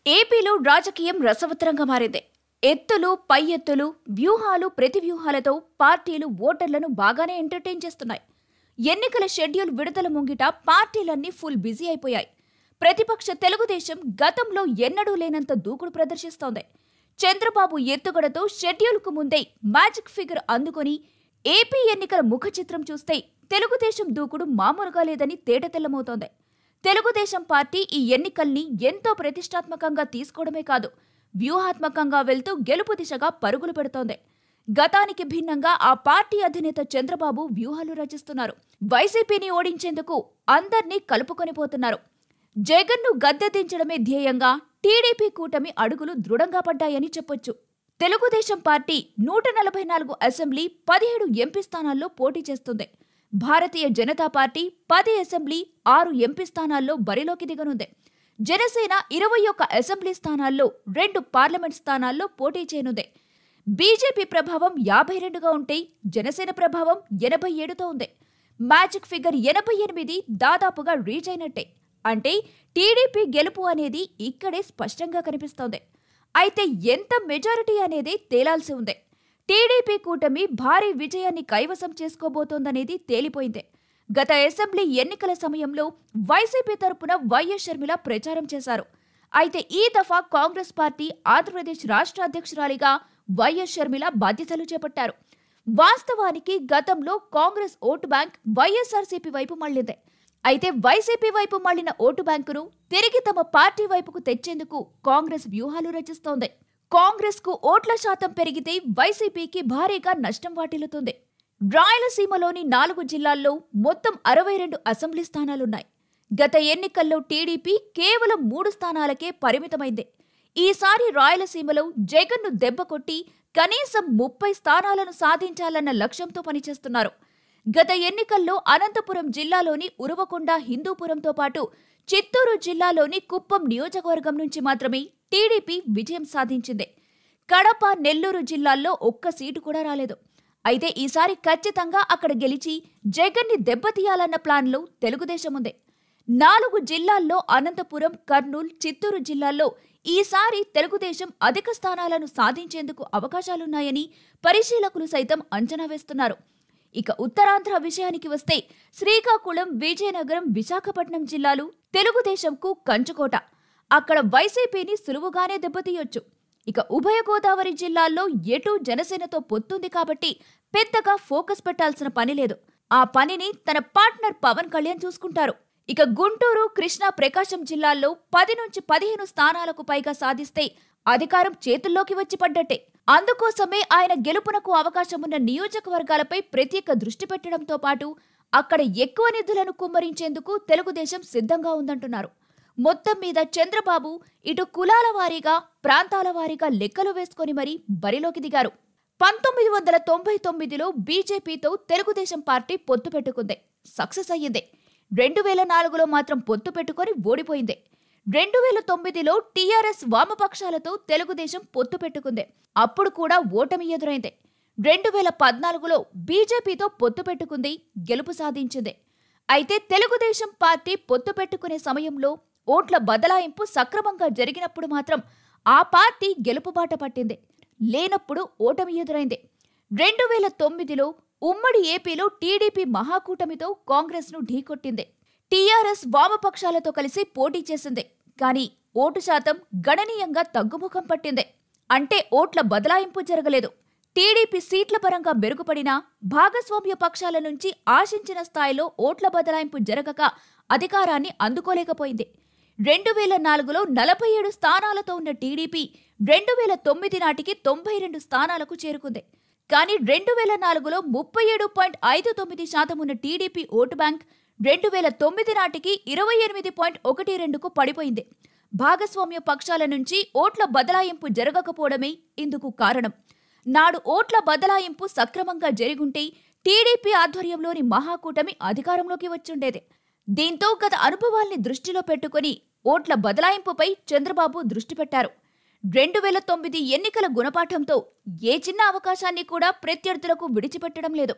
ఏపీలో రాజకీయం రసవత్తరంగా మారింది. ఎత్తులు, పై ఎత్తులు, వ్యూహాలు, ప్రతివ్యూహాలతో పార్టీలు ఓటర్లను బాగానే ఎంటర్టైన్ చేస్తున్నాయి. ఎన్నికల షెడ్యూల్ విడుదల ముంగిట పార్టీలన్నీ ఫుల్ బిజీ అయిపోయాయి. ప్రతిపక్ష తెలుగుదేశం గతంలో ఎన్నడూ లేనంత దూకుడు ప్రదర్శిస్తోంది. చంద్రబాబు ఎత్తుగడతో షెడ్యూల్కు ముందే మ్యాజిక్ ఫిగర్ అందుకొని ఏపీ ఎన్నికల ముఖ చిత్రం చూస్తే తెలుగుదేశం దూకుడు మామూలుగా లేదని తేటతెల్లమవుతోంది. తెలుగుదేశం పార్టీ ఈ ఎన్నికల్ని ఎంతో ప్రతిష్టాత్మకంగా తీసుకోవడమే కాదు, వ్యూహాత్మకంగా వెళ్తూ గెలుపు దిశగా పరుగులు పెడుతోంది. గతానికి భిన్నంగా ఆ పార్టీ అధినేత చంద్రబాబు వ్యూహాలు రచిస్తున్నారు. వైసీపీని ఓడించేందుకు అందర్నీ కలుపుకొని పోతున్నారు. జగన్ను గద్దె దించడమే ధ్యేయంగా టీడీపీ కూటమి అడుగులు దృఢంగా పడ్డాయని చెప్పొచ్చు. తెలుగుదేశం పార్టీ 144 అసెంబ్లీ, 17 ఎంపీ స్థానాల్లో పోటీ చేస్తుంది. Bharatiya Janata party 10 assembly, 6 MP స్థానాల్లో బరిలోకి దిగనుంది. జనసేన 21 అసెంబ్లీ స్థానాల్లో, 2 పార్లమెంట్ స్థానాల్లో పోటీ చేయనుంది. బీజేపీ ప్రభావం 52గా ఉంటే జనసేన ప్రభావం 87తో ఉంది. మ్యాజిక్ ఫిగర్ 88 దాదాపుగా రీచ్ అయినట్టే. అంటే టీడీపీ గెలుపు అనేది ఇక్కడే స్పష్టంగా కనిపిస్తోంది. అయితే ఎంత మెజారిటీ అనేది తేలాల్సి ఉంది. టీడీపీ కూటమి భారీ విజయాన్ని కైవసం చేసుకోబోతోందనేది తేలిపోయింది. గత అసెంబ్లీ ఎన్నికల సమయంలో వైసీపీ తరపున వైఎస్ షర్మిల ప్రచారం చేశారు. అయితే ఈ దఫా కాంగ్రెస్ పార్టీ ఆంధ్రప్రదేశ్ రాష్ట్ర అధ్యక్షురాలిగా వైఎస్ షర్మిల బాధ్యతలు చేపట్టారు. వాస్తవానికి గతంలో కాంగ్రెస్ ఓటు బ్యాంక్ వైఎస్ఆర్సీపీ వైపు మళ్లింది. అయితే వైసీపీ వైపు మళ్లిన ఓటు బ్యాంకును తిరిగి తమ పార్టీ వైపుకు తెచ్చేందుకు కాంగ్రెస్ వ్యూహాలు రచిస్తోంది. కాంగ్రెస్ కు ఓట్ల శాతం పెరిగితే వైసీపీకి భారీగా నష్టం వాటిల్లుతుంది. రాయలసీమలోని 4 జిల్లాల్లో మొత్తం 62 అసెంబ్లీ స్థానాలున్నాయి. గత ఎన్నికల్లో టీడీపీ కేవలం 3 స్థానాలకే పరిమితమైంది. ఈసారి రాయలసీమలో జగన్ను దెబ్బకొట్టి కనీసం 30 స్థానాలను సాధించాలన్న లక్ష్యంతో పనిచేస్తున్నారు. గత ఎన్నికల్లో అనంతపురం జిల్లాలోని ఉరవకొండ, హిందూపురంతో పాటు చిత్తూరు జిల్లాలోని కుప్పం నియోజకవర్గం నుంచి మాత్రమే టీడీపీ విజయం సాధించింది. కడప, నెల్లూరు జిల్లాల్లో ఒక్క సీటు కూడా రాలేదు. అయితే ఈసారి ఖచ్చితంగా అక్కడ గెలిచి జగన్ని దెబ్బతీయాలన్న ప్లాన్లో తెలుగుదేశం ఉంది. 4 జిల్లాల్లో అనంతపురం, కర్నూలు, చిత్తూరు జిల్లాల్లో ఈసారి తెలుగుదేశం అధిక స్థానాలను సాధించేందుకు అవకాశాలున్నాయని పరిశీలకులు సైతం అంచనా వేస్తున్నారు. ఇక ఉత్తరాంధ్ర విషయానికి వస్తే శ్రీకాకుళం, విజయనగరం, విశాఖపట్నం జిల్లాలు తెలుగుదేశంకు కంచుకోట. అక్కడ వైసీపీని సులువుగానే దెబ్బతీయొచ్చు. ఇక ఉభయ గోదావరి జిల్లాల్లో ఎటూ జనసేనతో పొత్తుంది కాబట్టి పెద్దగా ఫోకస్ పెట్టాల్సిన పని లేదు. ఆ పనిని తన పార్ట్నర్ పవన్ కళ్యాణ్ చూసుకుంటారు. ఇక గుంటూరు, కృష్ణా, ప్రకాశం జిల్లాల్లో 10 నుంచి 15 స్థానాలకు పైగా సాధిస్తే అధికారం చేతుల్లోకి వచ్చి పడ్డట్టే. అందుకోసమే ఆయన గెలుపునకు అవకాశమున్న నియోజకవర్గాలపై ప్రత్యేక దృష్టి పెట్టడంతో పాటు అక్కడ ఎక్కువ నిధులను కుమ్మరించేందుకు తెలుగుదేశం సిద్ధంగా ఉందంటున్నారు. మొత్తం మీద చంద్రబాబు ఇటు కులాల వారీగా, ప్రాంతాల వారీగా లెక్కలు వేసుకొని మరీ బరిలోకి దిగారు. 1999లో బీజేపీతో తెలుగుదేశం పార్టీ పొత్తు పెట్టుకుంది, సక్సెస్ అయ్యింది. 2004లో మాత్రం పొత్తు పెట్టుకొని ఓడిపోయింది. 2009లో టీఆర్ఎస్ వామపక్షాలతో తెలుగుదేశం పొత్తు పెట్టుకుంది, అప్పుడు కూడా ఓటమి ఎదురైంది. 2014లో బీజేపీతో పొత్తు పెట్టుకుంది, గెలుపు సాధించింది. అయితే తెలుగుదేశం పార్టీ పొత్తు పెట్టుకునే సమయంలో ఓట్ల బదలాయింపు సక్రమంగా జరిగినప్పుడు మాత్రం ఆ పార్టీ గెలుపుబాట పట్టింది, లేనప్పుడు ఓటమి ఎదురైంది. 2009లో ఉమ్మడి ఏపీలో టీడీపీ మహాకూటమితో కాంగ్రెస్ను ఢీకొట్టింది. టీఆర్ఎస్ వామపక్షాలతో కలిసి పోటీ చేసింది, కానీ ఓటు శాతం గణనీయంగా తగ్గుముఖం పట్టింది. అంటే ఓట్ల బదలాయింపు జరగలేదు. టీడీపీ సీట్ల పరంగా మెరుగుపడినా భాగస్వామ్య పక్షాల నుంచి ఆశించిన స్థాయిలో ఓట్ల బదలాయింపు జరగక అధికారాన్ని అందుకోలేకపోయింది. 2004లో 47 స్థానాలతో ఉన్న టీడీపీ 2009 నాటికి 92 స్థానాలకు చేరుకుంది. కానీ 2004లో 37.59% ఉన్న టీడీపీ ఓటు బ్యాంక్ 2009 నాటికి 28.12కు పడిపోయింది. భాగస్వామ్య పక్షాల నుంచి ఓట్ల బదలాయింపు జరగకపోవడమే ఇందుకు కారణం. నాడు ఓట్ల బదలాయింపు సక్రమంగా జరిగుంటే టీడీపీ ఆధ్వర్యంలోని మహాకూటమి అధికారంలోకి వచ్చుండేది. దీంతో గత అనుభవాల్ని దృష్టిలో పెట్టుకుని ఓట్ల బదలాయింపుపై చంద్రబాబు దృష్టి పెట్టారు. 2009 ఎన్నికల గుణపాఠంతో ఏ చిన్న అవకాశాన్ని కూడా ప్రత్యర్థులకు విడిచిపెట్టడం లేదు.